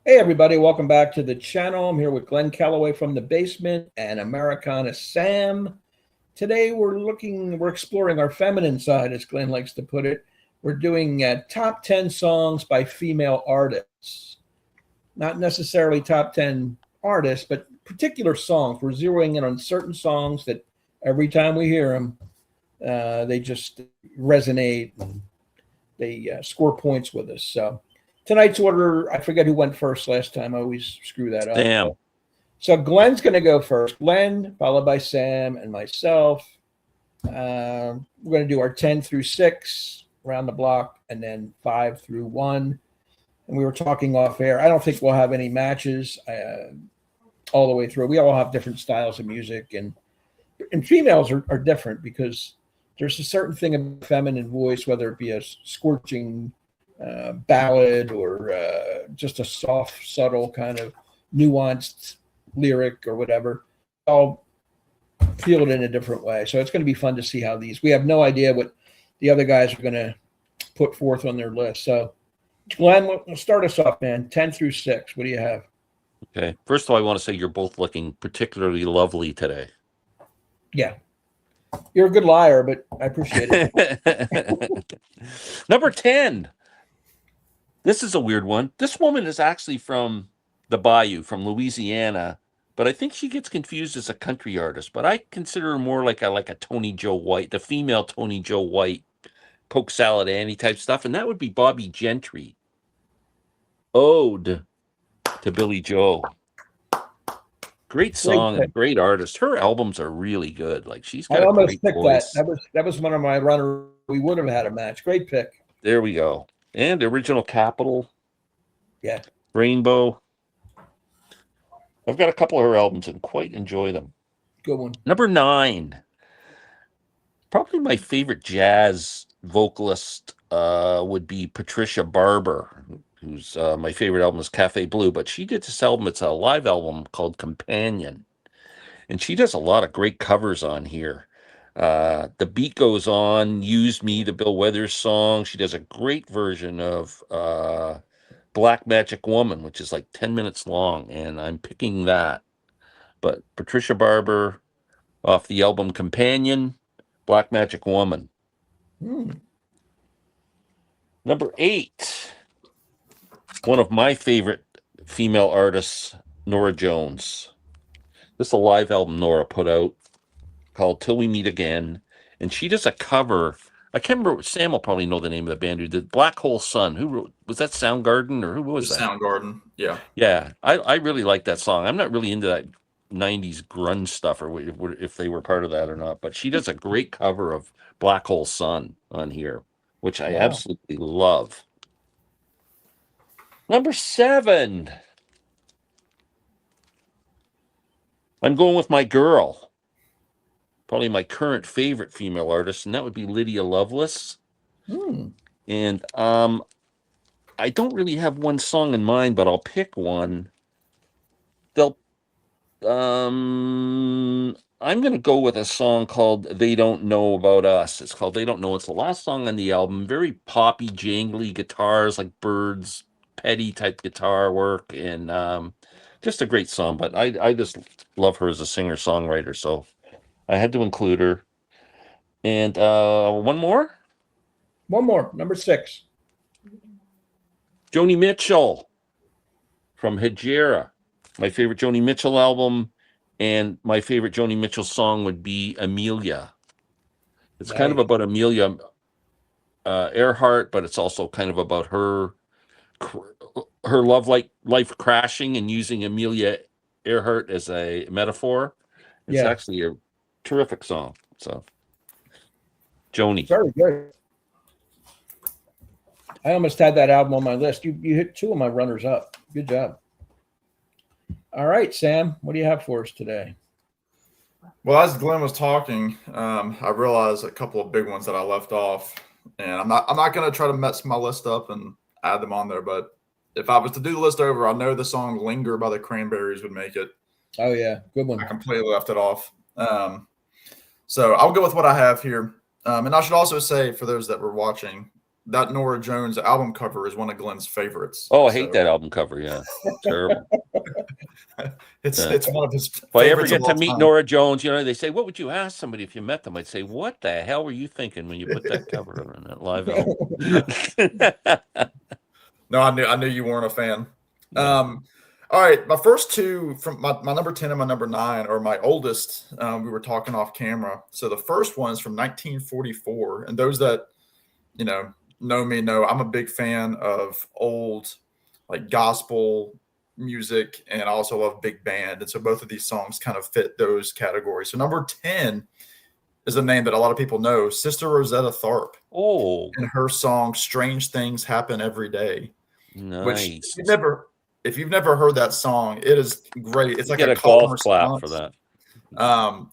Hey everybody, welcome back to the channel. I'm here with Glenn Calloway from the basement and Americana Sam. Today we're exploring our feminine side, as Glenn likes to put it. We're doing top 10 songs by female artists. Not necessarily top 10 artists, but particular songs. We're zeroing in on certain songs that every time we hear them, they just resonate and they score points with us. So tonight's order, I forget who went first last time. I always screw that up. Damn. So Glenn's going to go first. Glenn, followed by Sam and myself. We're going to do our 10 through 6 around the block and then 5 through 1. And we were talking off air. I don't think we'll have any matches all the way through. We all have different styles of music, and females are different because there's a certain thing of feminine voice, whether it be a scorching ballad or just a soft, subtle kind of nuanced lyric or whatever. I'll feel it in a different way. So it's going to be fun to see how these. We have no idea what the other guys are going to put forth on their list. So, Glenn, we'll start us off, man. 10 through 6. What do you have? Okay. First of all, I want to say you're both looking particularly lovely today. Yeah. You're a good liar, but I appreciate it. Number 10. This is a weird one. This woman is actually from the Bayou, from Louisiana, but I think she gets confused as a country artist. But I consider her more like a Tony Joe White, the female Tony Joe White, Polk Salad Annie type stuff, and that would be Bobby Gentry. Ode to Billy Joe. Great song and great artist. Her albums are really good. Like, she's got a great voice. That was one of my runners. We would have had a match. Great pick. There we go. And the Original Capital. Yeah. Rainbow. I've got a couple of her albums and quite enjoy them. Good one. Number 9. Probably my favorite jazz vocalist would be Patricia Barber, who's my favorite album is Cafe Blue, but she did this album. It's a live album called Companion, and she does a lot of great covers on here. The Beat Goes On, Use Me, the Bill Withers song. She does a great version of Black Magic Woman, which is like 10 minutes long, and I'm picking that. But Patricia Barber off the album Companion, Black Magic Woman. Number 8. One of my favorite female artists, Norah Jones. This is a live album Norah put out called Till We Meet Again. And she does a cover. I can't remember. Sam will probably know the name of the band who did Black Hole Sun. Who wrote? Was that Soundgarden or who was that? Soundgarden, yeah. Yeah, I really like that song. I'm not really into that 90s grunge stuff or if they were part of that or not. But she does a great cover of Black Hole Sun on here, which I absolutely love. Number 7. I'm going with my girl. Probably my current favorite female artist, and that would be Lydia Lovelace. And I don't really have one song in mind, but I'll pick one. I'm going to go with a song called They Don't Know About Us. It's called They Don't Know. It's the last song on the album. Very poppy, jangly guitars, like Bird's petty type guitar work, and just a great song. But I just love her as a singer-songwriter, so I had to include her. And one more? One more, number 6. Joni Mitchell from Hejira. My favorite Joni Mitchell album, and my favorite Joni Mitchell song would be Amelia. It's kind of about Amelia Earhart, but it's also kind of about her love life crashing and using Amelia Earhart as a metaphor. It's actually a terrific song. So, Joni. Very good. I almost had that album on my list. You hit 2 of my runners up. Good job. All right, Sam, what do you have for us today? Well, as Glenn was talking, I realized a couple of big ones that I left off, and I'm not going to try to mess my list up and add them on there. But if I was to do the list over, I know the song "Linger" by the Cranberries would make it. Oh yeah, good one. I completely left it off. So I'll go with what I have here. And I should also say, for those that were watching, that Nora Jones album cover is one of Glenn's favorites. Oh, I hate that album cover. Yeah, terrible. It's one of his If I ever favorites of get to all meet time. Nora Jones, they say, "What would you ask somebody if you met them?" I'd say, "What the hell were you thinking when you put that cover on that live album?" No, I knew you weren't a fan. Yeah. All right, my first two from my number 10 and my number 9 are my oldest. We were talking off camera. So the first one is from 1944, and those that know me know I'm a big fan of old like gospel music, and I also love big band, and so both of these songs kind of fit those categories. So number 10 is a name that a lot of people know, Sister Rosetta Tharpe, Oh, and her song "Strange Things Happen Every Day." Which nice. if you've never heard that song, it is great. It's You like get a a call and golf clap response. for that.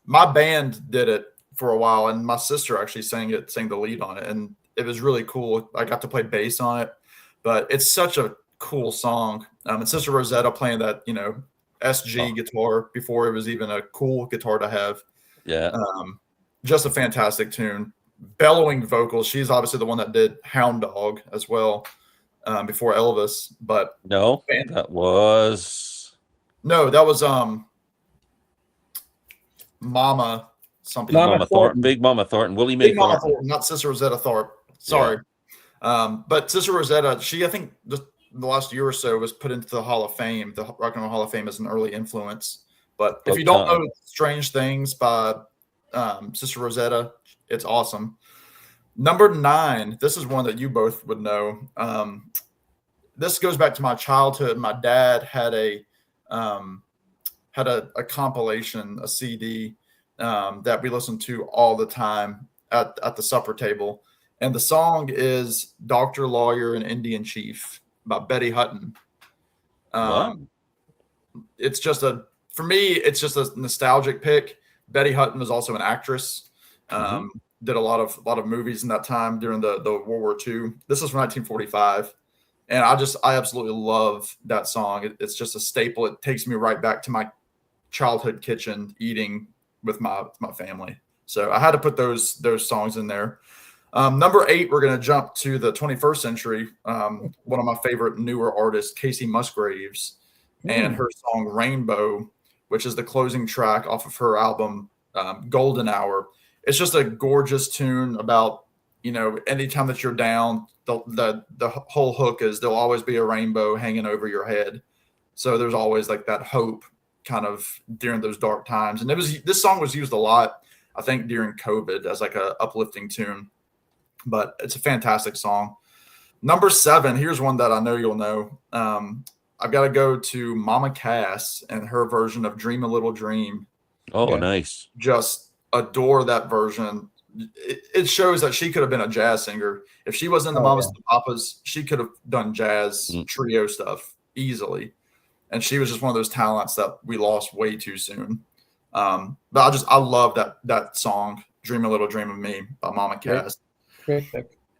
My band did it for a while, and my sister actually sang the lead on it, and it was really cool. I got to play bass on it, but it's such a cool song. And Sister Rosetta playing that SG guitar before it was even a cool guitar to have. Yeah. Just a fantastic tune. Bellowing vocals. She's obviously the one that did Hound Dog as well. Before Elvis, but that was Mama something. Mama Thornton. Big Mama Thornton, Willie Mae Big Mama Thornton. Thornton, not Sister Rosetta Tharpe. Sorry. But Sister Rosetta, she, I think just the last year or so, was put into the Hall of Fame, the Rock and Roll Hall of Fame, as an early influence. But if you don't know Strange Things by Sister Rosetta, it's awesome. Number 9, this is one that you both would know. This goes back to my childhood. My dad had a compilation, a CD that we listened to all the time at the supper table. And the song is Doctor, Lawyer, and Indian Chief by Betty Hutton. It's just for me, it's just a nostalgic pick. Betty Hutton was also an actress. Did a lot of movies in that time during the World War II. This is from 1945. And I absolutely love that song. It's just a staple. It takes me right back to my childhood kitchen eating with my family. So I had to put those songs in there. Number 8, we're going to jump to the 21st century. One of my favorite newer artists, Casey Musgraves, and her song Rainbow, which is the closing track off of her album Golden Hour. It's just a gorgeous tune about, anytime that you're down, the whole hook is there'll always be a rainbow hanging over your head. So there's always like that hope kind of during those dark times. And this song was used a lot, I think, during COVID as like a uplifting tune, but it's a fantastic song. Number 7, here's one that I know you'll know. I've got to go to Mama Cass and her version of Dream a Little Dream. Oh, nice. Just adore that version. It shows that she could have been a jazz singer. If she wasn't the Mamas and the Papas, she could have done jazz trio stuff easily. And she was just one of those talents that we lost way too soon. But I love that song, Dream a Little Dream of Me by Mama Cass. Great.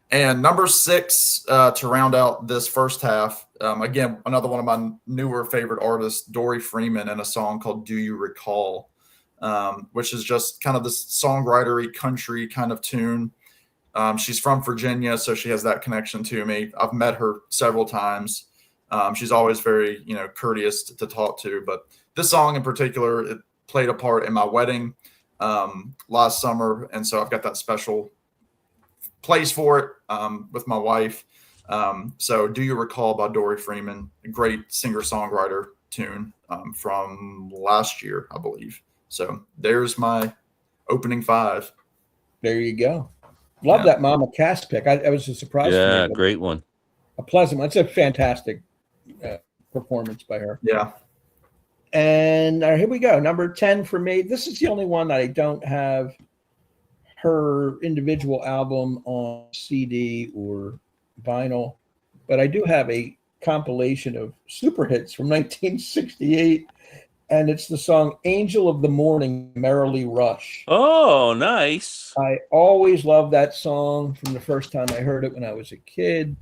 And number 6, to round out this first half, again, another one of my newer favorite artists, Dory Freeman, and a song called Do You Recall? Which is just kind of this songwritery country kind of tune. She's from Virginia, so she has that connection to me. I've met her several times. She's always very, courteous to talk to. But this song in particular, it played a part in my wedding last summer, and so I've got that special place for it with my wife. So Do You Recall by Dory Freeman, a great singer-songwriter tune from last year, I believe. So there's my opening 5. There you go. Love that Mama Cass pick. I was surprised. Yeah, great one. A pleasant one. It's a fantastic performance by her. Yeah. And here we go. Number 10 for me. This is the only one that I don't have her individual album on CD or vinyl, but I do have a compilation of super hits from 1968. And it's the song Angel of the Morning, Merrily Rush. Oh, nice. I always loved that song from the first time I heard it when I was a kid.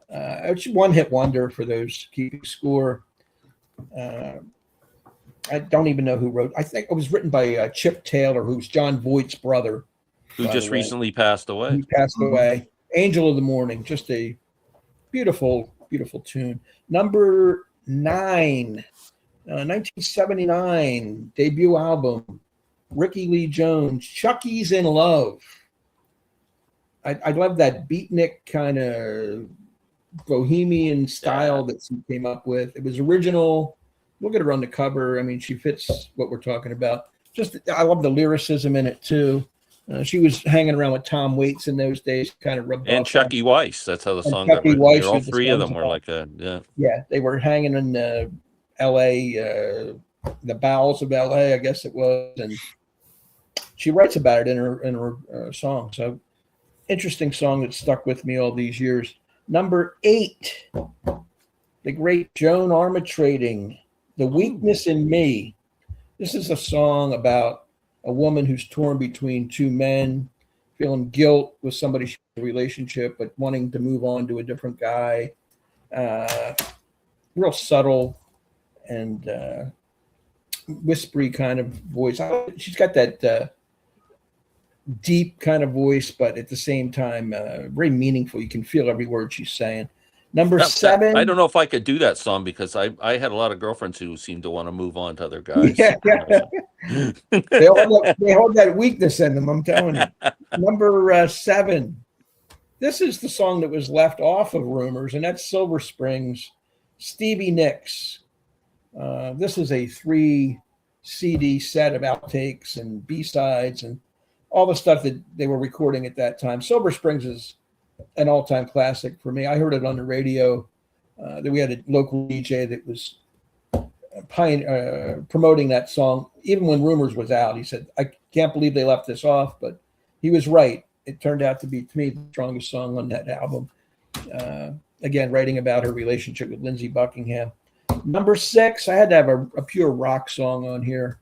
It's one-hit wonder for those keeping score. I don't even know who wrote. I think it was written by Chip Taylor, who's John Voight's brother. Who just recently passed away. He passed away. Angel of the Morning, just a beautiful, beautiful tune. Number 9, 1979 debut album, Ricky Lee Jones, Chucky's in Love. I love that beatnik kind of bohemian style that she came up with. It was original. Look at her on the cover. I mean, she fits what we're talking about. Just, I love the lyricism in it too. She was hanging around with Tom Waits in those days, kind of rubbed And off. Chucky Weiss. That's how the And song got Chucky written. Weiss, All who the three of song's them were about. like a, yeah. Yeah, they were hanging in L.A., the bowels of L.A., I guess it was, and she writes about it in her song. So interesting song that stuck with me all these years. Number 8, the great Joan Armatrading, The Weakness in Me. This is a song about a woman who's torn between two men, feeling guilt with somebody she's in a relationship, but wanting to move on to a different guy. Real subtle and whispery kind of voice. She's got that deep kind of voice, but at the same time, very meaningful. You can feel every word she's saying. Number 7. I don't know if I could do that song because I had a lot of girlfriends who seemed to want to move on to other guys. Yeah. They hold that weakness in them, I'm telling you. Number 7. This is the song that was left off of Rumors, and that's Silver Springs, Stevie Nicks. This is a 3 CD set of outtakes and B-sides and all the stuff that they were recording at that time. Silver Springs is an all-time classic for me. I heard it on the radio. That we had a local DJ that was promoting that song even when Rumors was out. He said, I can't believe they left this off, but he was right. It turned out to be, to me, the strongest song on that album. Again, writing about her relationship with Lindsey Buckingham. Number 6, I had to have a pure rock song on here.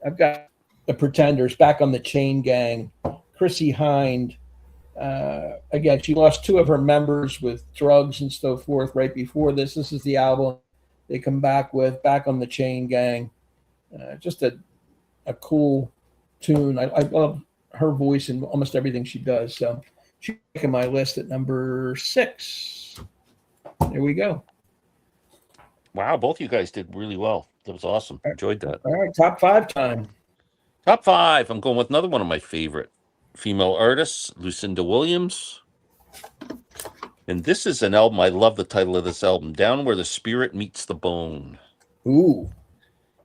I've got The Pretenders, Back on the Chain Gang, Chrissie Hynde. Again, she lost 2 of her members with drugs and so forth right before this. This is the album they come back with, Back on the Chain Gang. Just a cool tune. I love her voice and almost everything she does. So she's making my list at number 6. There we go. Wow, both you guys did really well. That was awesome. Enjoyed that. All right, top 5 time. Top 5. I'm going with another one of my favorite female artists, Lucinda Williams. And this is an album. I love the title of this album, Down Where the Spirit Meets the Bone. Ooh.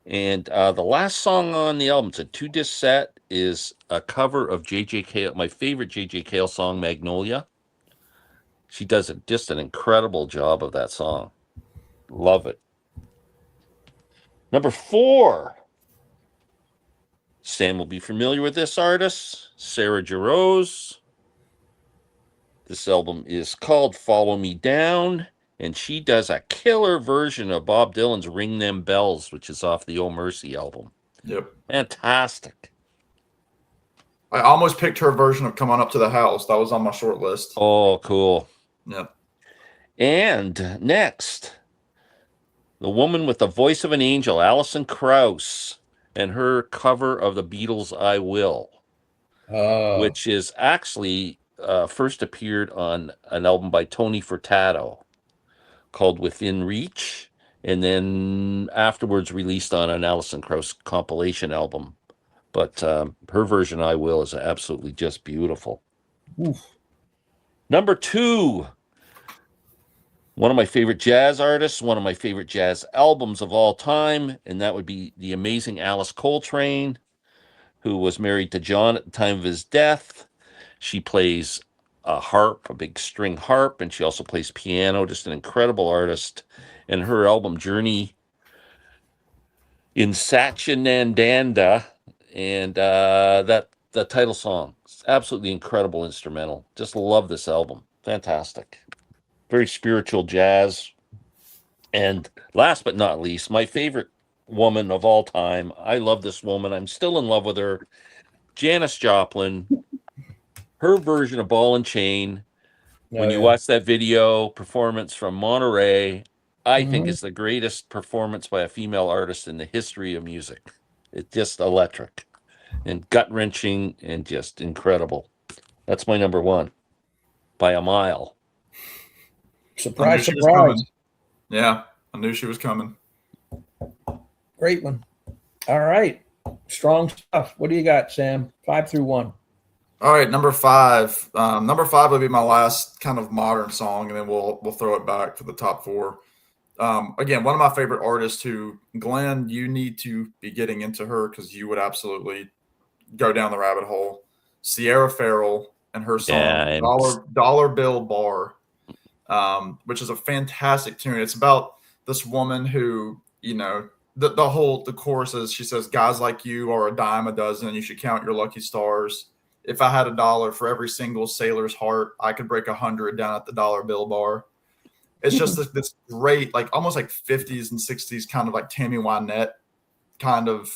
And the last song on the album, it's a 2-disc set, is a cover of J.J. Cale, my favorite J.J. Cale song, Magnolia. She does just an incredible job of that song. Love it. Number 4. Sam will be familiar with this artist, Sarah Jarosz. This album is called Follow Me Down, and she does a killer version of Bob Dylan's Ring Them Bells, which is off the Oh Mercy album. Yep. Fantastic. I almost picked her version of Come On Up to the House. That was on my short list. Oh, cool. Yep. And next, the woman with the voice of an angel, Alison Krauss, and her cover of the Beatles' I Will, which is actually first appeared on an album by Tony Furtado called Within Reach, and then afterwards released on an Alison Krauss compilation album. But her version, I Will, is absolutely just beautiful. Oof. Number 2, one of my favorite jazz artists, one of my favorite jazz albums of all time, and that would be the amazing Alice Coltrane, who was married to John at the time of his death. She plays a harp, a big string harp, and she also plays piano, just an incredible artist. And her album, Journey in Satchidananda, and the title song, absolutely incredible instrumental. Just love this album. Fantastic. Very spiritual jazz. And last but not least, my favorite woman of all time. I love this woman. I'm still in love with her. Janis Joplin. Her version of Ball and Chain. When you watch that video performance from Monterey, I think it's the greatest performance by a female artist in the history of music. It's just electric and gut-wrenching and just incredible. That's my number 1. by a mile. Surprise, she was surprise. coming. Yeah, I knew she was coming. Great one. All right. Strong stuff. What do you got, Sam? 5 through 1. All right, number 5. Number 5 will be my last kind of modern song, and then we'll throw it back to the top 4. Again, one of my favorite artists who, Glenn, you need to be getting into her because you would absolutely go down the rabbit hole. Sierra Farrell and her song Dollar Bill Bar, which is a fantastic tune. It's about this woman who, you know, the chorus is, she says, guys like you are a dime a dozen. You should count your lucky stars. If I had $1 for every single sailor's heart, I could break 100 down at the Dollar Bill Bar. It's just this great, like almost like 50s and 60s kind of like Tammy Wynette kind of,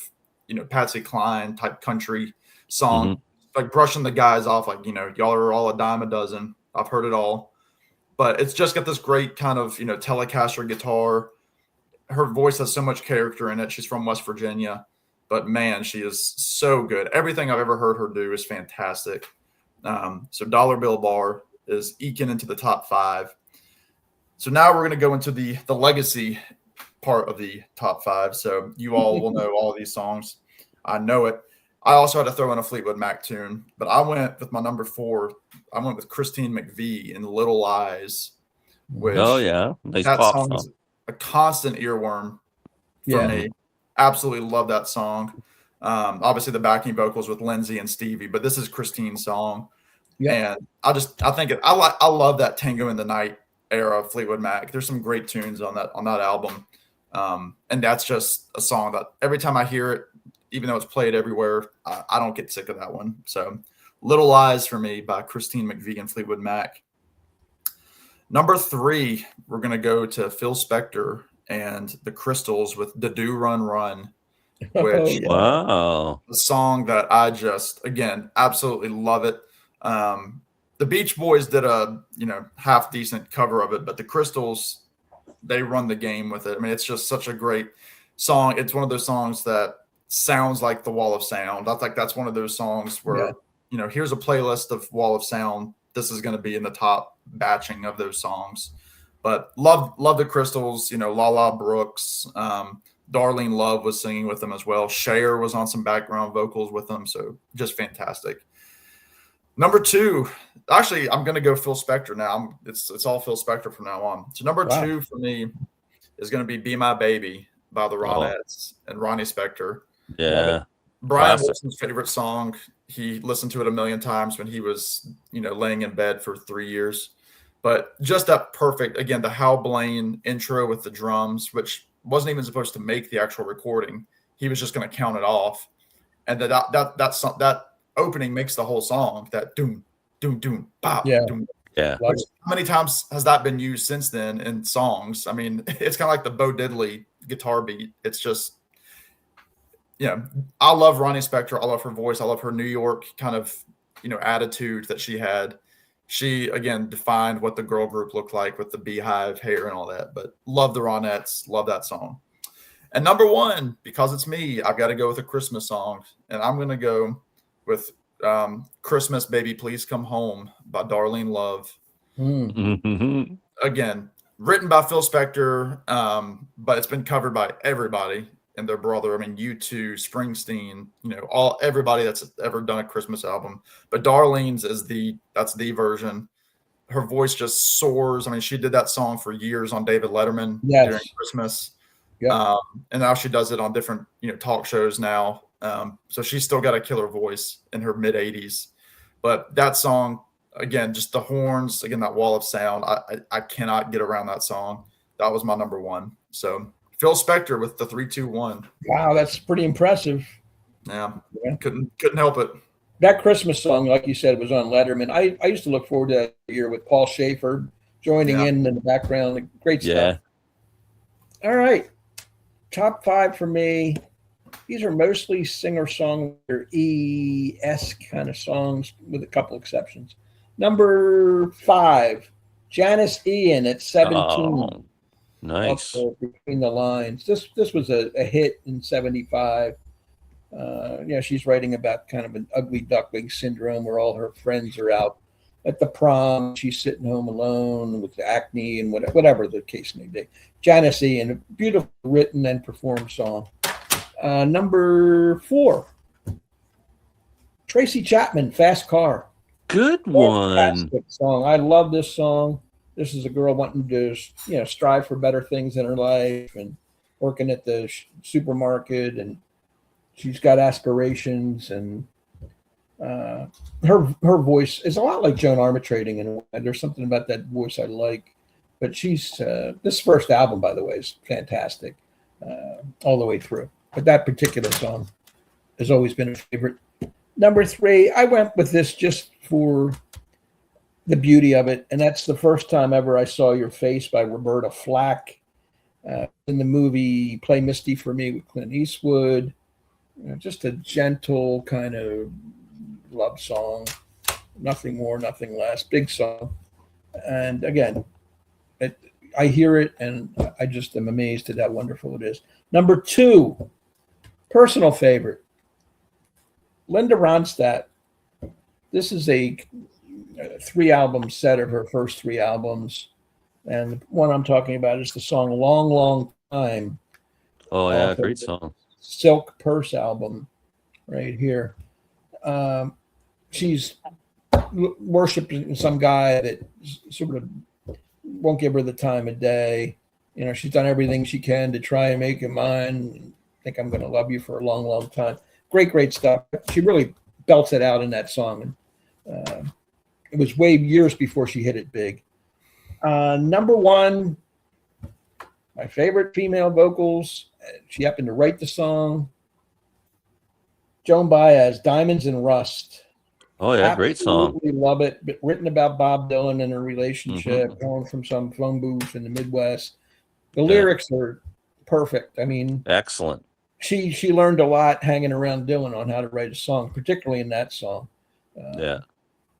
you know, Patsy Cline type country song, like brushing the guys off, like, you know, y'all are all a dime a dozen. I've heard it all. But it's just got this great kind of, you know, Telecaster guitar. Her voice has so much character in it. She's from West Virginia. But, man, she is so good. Everything I've ever heard her do is fantastic. So Dollar Bill Bar is eking into the top 5. So now we're going to go into the legacy part of the top 5. So you all will know all of these songs. I know it. I also had to throw in a Fleetwood Mac tune, but I went with my number 4. I went with Christine McVie in Little Lies, which nice that pop song song. is a constant earworm for me. Absolutely love that song. Obviously the backing vocals with Lindsay and Stevie, but this is Christine's song. Yeah. And I love that Tango in the Night era of Fleetwood Mac. There's some great tunes on that album. And that's just a song that every time I hear it, even though it's played everywhere, I don't get sick of that one. So Little Lies for me by Christine McVie and Fleetwood Mac. Number 3, we're going to go to Phil Spector and the Crystals with "Da Do Run Run," which wow, a song that I just, again, absolutely love it. The Beach Boys did a, you know, half decent cover of it, but the Crystals, they run the game with it. I mean, it's just such a great song. It's one of those songs that sounds like the Wall of Sound. I think that's one of those songs where, you know, here's a playlist of Wall of Sound. This is going to be in the top batching of those songs. But love the Crystals, you know, Lala Brooks, Darlene Love was singing with them as well. Cher was on some background vocals with them. So just fantastic. Number 2, actually, I'm going to go Phil Spector now. It's all Phil Spector from now on. So number 2 for me is going to be My Baby by the Ronettes and Ronnie Spector. Yeah. Brian Wilson's favorite song. He listened to it a million times when he was, you know, laying in bed for 3 years. But just that perfect, again, the Hal Blaine intro with the drums, which wasn't even supposed to make the actual recording. He was just going to count it off. And that opening makes the whole song, that doom, doom, doom, bop, doom. Yeah. Which, how many times has that been used since then in songs? I mean, it's kind of like the Bo Diddley guitar beat. It's just, you know, I love Ronnie Spector. I love her voice. I love her New York kind of, you know, attitude that she had. She, again, defined what the girl group looked like with the beehive hair and all that. But love the Ronettes. Love that song. And number 1, because it's me, I've got to go with a Christmas song. And I'm going to go with Christmas Baby Please Come Home by Darlene Love. Again, written by Phil Spector, but it's been covered by everybody and their brother. I mean, U2, Springsteen, you know, everybody that's ever done a Christmas album. But Darlene's that's the version. Her voice just soars. I mean, she did that song for years on David Letterman during Christmas. And now she does it on different, you know, talk shows now. So she's still got a killer voice in her mid 80s. But that song, again, just the horns, again, that Wall of Sound. I cannot get around that song. That was my number 1. So Phil Spector with the 3-2-1. Wow, that's pretty impressive. Yeah. Couldn't help it. That Christmas song, like you said, was on Letterman. I used to look forward to that year with Paul Schaefer joining in the background. Great stuff. All right. Top 5 for me. These are mostly singer-songwriter E-esque kind of songs with a couple exceptions. Number 5, Janice Ian at 17. Oh, nice. Between the Lines. This was a hit in 75. She's writing about kind of an ugly duckling syndrome where all her friends are out at the prom. She's sitting home alone with acne and whatever the case may be. Janice Ian, a beautiful written and performed song. Number 4, Tracy Chapman, Fast Car. Good one. Fantastic song. I love this song. This is a girl wanting to, strive for better things in her life and working at the supermarket, and she's got aspirations, and her voice is a lot like Joan Armatrading, and there's something about that voice I like. But she's this first album, by the way, is fantastic all the way through. But that particular song has always been a favorite. Number 3, I went with this just for the beauty of it, and that's The First Time Ever I Saw Your Face by Roberta Flack. In the movie Play Misty for Me with Clint Eastwood. Just a gentle kind of love song. Nothing more, nothing less. Big song. And again, I hear it and I just am amazed at how wonderful it is. Number 2, personal favorite, Linda Ronstadt. This is a 3-album set of her first 3 albums. And the one I'm talking about is the song Long, Long Time. Oh, yeah, great song. Silk Purse album right here. She's worshiping some guy that sort of won't give her the time of day. She's done everything she can to try and make him mine. Think I'm going to love you for a long, long time. Great stuff. She really belts it out in that song. And it was way years before she hit it big. Number 1, my favorite female vocals. She happened to write the song. Joan Baez, Diamonds and Rust. Oh, yeah, great song. Absolutely love it. But written about Bob Dylan and her relationship, going from some phone booth in the Midwest. The lyrics are perfect. I mean, excellent. She learned a lot hanging around Dylan on how to write a song, particularly in that song.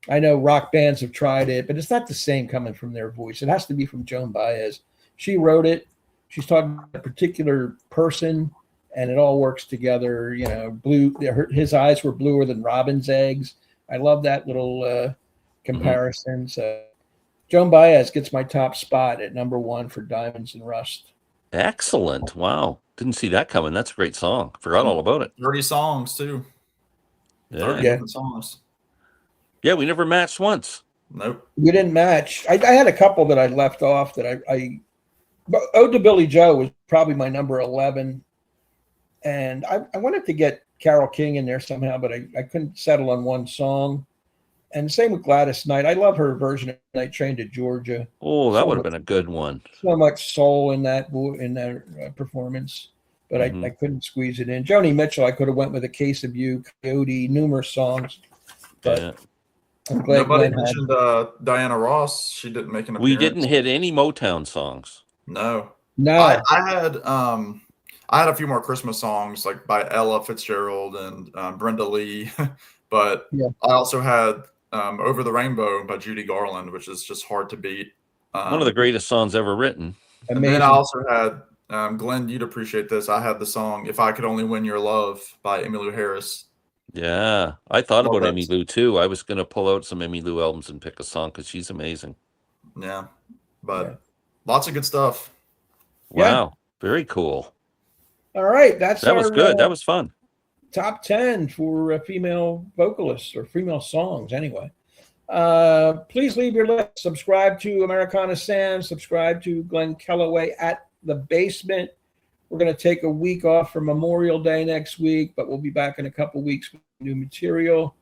I know rock bands have tried it, but it's not the same coming from their voice. It has to be from Joan Baez. She wrote it. She's talking about a particular person, and it all works together. His eyes were bluer than robin's eggs. I love that little comparison. So Joan Baez gets my top spot at number 1 for Diamonds and Rust. Excellent. Wow. Didn't see that coming. That's a great song. Forgot all about it. 30 songs, too. 30 different songs. Yeah, we never matched once. Nope. We didn't match. I had a couple that I left off that but Ode to Billy Joe was probably my number 11. And I wanted to get Carole King in there somehow, but I couldn't settle on one song. And same with Gladys Knight. I love her version of Night Train to Georgia. Oh, that would have been a good one. So much soul in that performance, but I couldn't squeeze it in. Joni Mitchell, I could have went with A Case of You, Coyote, numerous songs. But I'm glad nobody mentioned Diana Ross. She didn't make an appearance. We didn't hit any Motown songs. No. I had a few more Christmas songs like by Ella Fitzgerald and Brenda Lee, but I also had Over the Rainbow by Judy Garland, which is just hard to beat. One of the greatest songs ever written. And then I also had Glenn, you'd appreciate this. I had the song If I Could Only Win Your Love by Emmylou Harris. Yeah, I thought about Emmylou too. I was going to pull out some Emmylou albums and pick a song because she's amazing. Yeah, but lots of good stuff. Wow, very cool. All right, that was good. That was fun. Top 10 for female vocalists or female songs, anyway. Please leave your list. Subscribe to Americana Sam. Subscribe to Glenn Kellaway at The Basement. We're going to take a week off for Memorial Day next week, but we'll be back in a couple weeks with new material.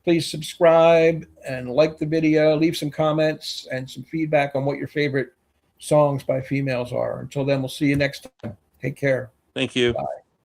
Please subscribe and like the video. Leave some comments and some feedback on what your favorite songs by females are. Until then, we'll see you next time. Take care. Thank you. Bye.